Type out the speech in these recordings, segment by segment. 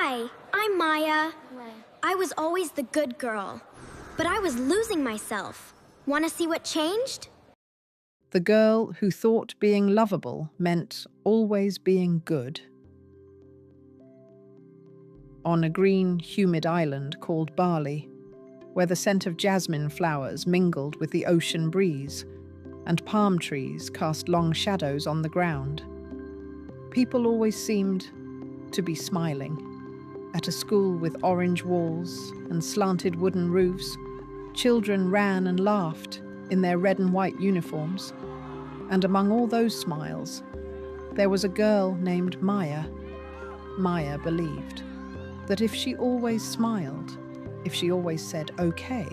Hi, I'm Maya. I was always the good girl, but I was losing myself. Want to see what changed? The girl who thought being lovable meant always being good. On a green, humid island called Bali, where the scent of jasmine flowers mingled with the ocean breeze, and palm trees cast long shadows on the ground, people always seemed to be smiling. At a school with orange walls and slanted wooden roofs, children ran and laughed in their red and white uniforms. And among all those smiles, there was a girl named Maya. Maya believed that if she always smiled, if she always said okay,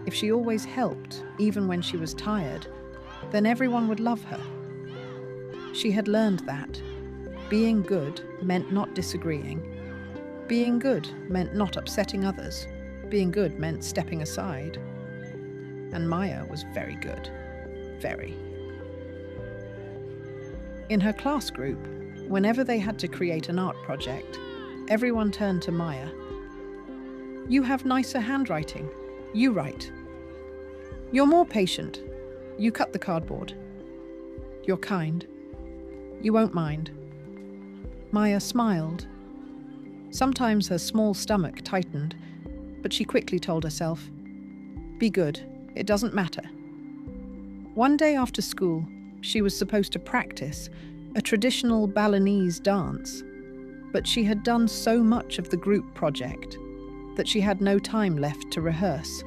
if she always helped even when she was tired, then everyone would love her. She had learned that being good meant not disagreeing. Being good meant not upsetting others. Being good meant stepping aside. And Maya was very good. Very. In her class group, whenever they had to create an art project, everyone turned to Maya. You have nicer handwriting. You write. You're more patient. You cut the cardboard. You're kind. You won't mind. Maya smiled. Sometimes her small stomach tightened, but she quickly told herself, be good, it doesn't matter. One day after school, she was supposed to practice a traditional Balinese dance, but she had done so much of the group project that she had no time left to rehearse.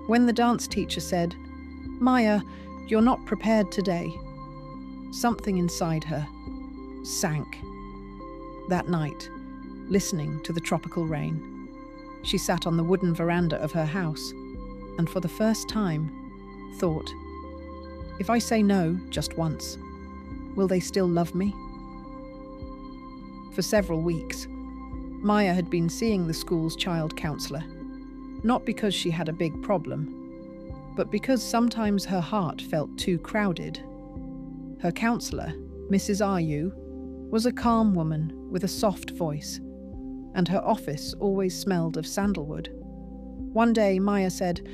When the dance teacher said, Maya, you're not prepared today, something inside her sank. That night, listening to the tropical rain, she sat on the wooden veranda of her house and for the first time thought, if I say no just once, will they still love me? For several weeks, Maya had been seeing the school's child counselor, not because she had a big problem, but because sometimes her heart felt too crowded. Her counselor, Mrs. Ryu, was a calm woman with a soft voice, and her office always smelled of sandalwood. One day, Maya said,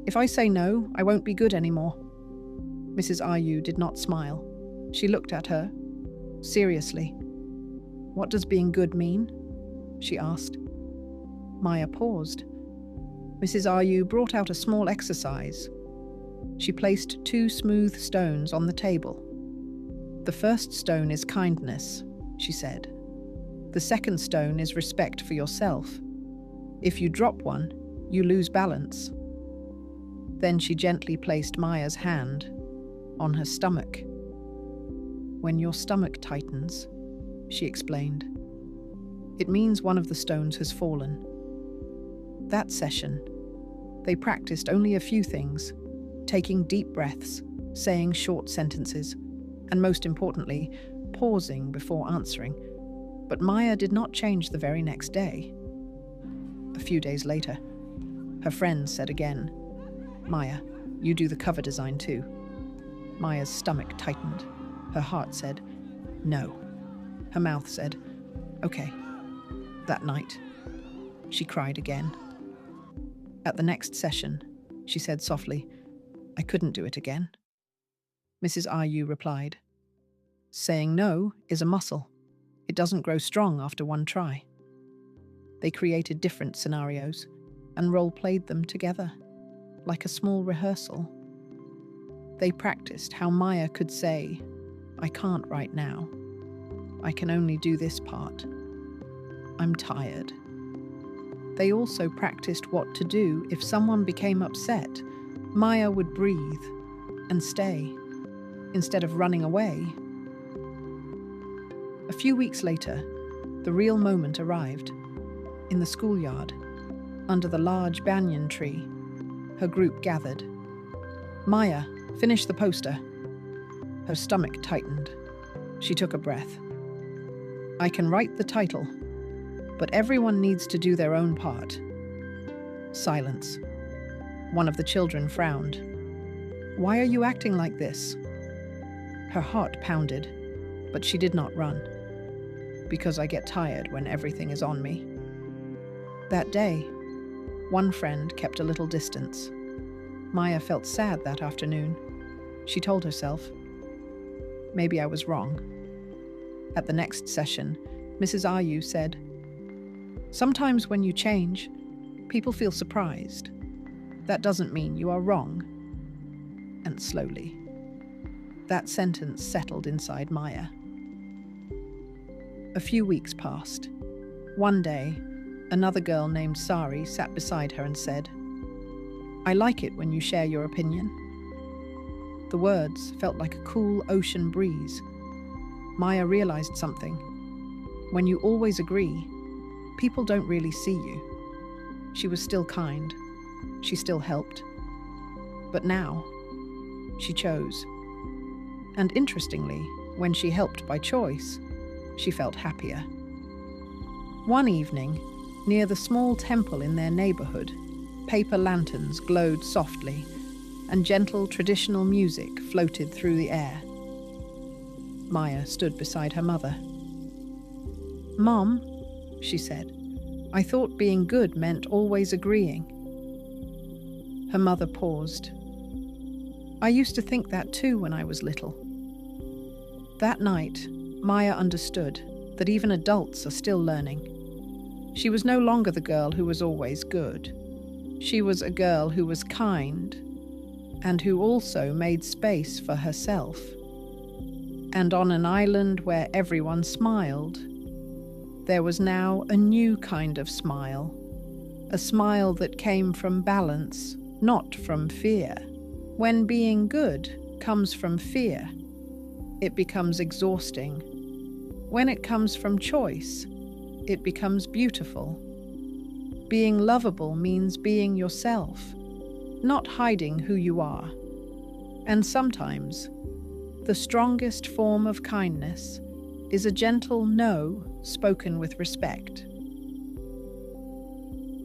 if I say no, I won't be good anymore. Mrs. Ryu did not smile. She looked at her, seriously. What does being good mean? She asked. Maya paused. Mrs. Ryu brought out a small exercise. She placed 2 smooth stones on the table. The first stone is kindness, she said. The second stone is respect for yourself. If you drop one, you lose balance. Then she gently placed Maya's hand on her stomach. When your stomach tightens, she explained, it means one of the stones has fallen. That session, they practiced only a few things, taking deep breaths, saying short sentences, and most importantly, pausing before answering. But Maya did not change the very next day. A few days later, her friends said again, Maya, you do the cover design too. Maya's stomach tightened. Her heart said, no. Her mouth said, okay. That night, she cried again. At the next session, she said softly, I couldn't do it again. Mrs. Ryu replied, saying no is a muscle. It doesn't grow strong after one try. They created different scenarios and role-played them together, like a small rehearsal. They practiced how Maya could say, I can't right now. I can only do this part. I'm tired. They also practiced what to do if someone became upset. Maya would breathe and stay, instead of running away. A few weeks later, the real moment arrived. In the schoolyard, under the large banyan tree, her group gathered. Maya, finish the poster. Her stomach tightened. She took a breath. I can write the title, but everyone needs to do their own part. Silence. One of the children frowned. Why are you acting like this? Her heart pounded, but she did not run. because I get tired when everything is on me. That day, one friend kept a little distance. Maya felt sad that afternoon. She told herself, maybe I was wrong. At the next session, Mrs. Ayu said, sometimes when you change, people feel surprised. That doesn't mean you are wrong. And slowly, that sentence settled inside Maya. A few weeks passed. One day, another girl named Sari sat beside her and said, I like it when you share your opinion. The words felt like a cool ocean breeze. Maya realized something. When you always agree, people don't really see you. She was still kind. She still helped. But now, she chose. And interestingly, when she helped by choice, she felt happier. One evening, near the small temple in their neighborhood, paper lanterns glowed softly, and gentle traditional music floated through the air. Maya stood beside her mother. Mom, she said, I thought being good meant always agreeing. Her mother paused. I used to think that too when I was little. That night, Maya understood that even adults are still learning. She was no longer the girl who was always good. She was a girl who was kind and who also made space for herself. And on an island where everyone smiled, there was now a new kind of smile, a smile that came from balance, not from fear. When being good comes from fear, it becomes exhausting. When it comes from choice, it becomes beautiful. Being lovable means being yourself, not hiding who you are. And sometimes, the strongest form of kindness is a gentle no spoken with respect.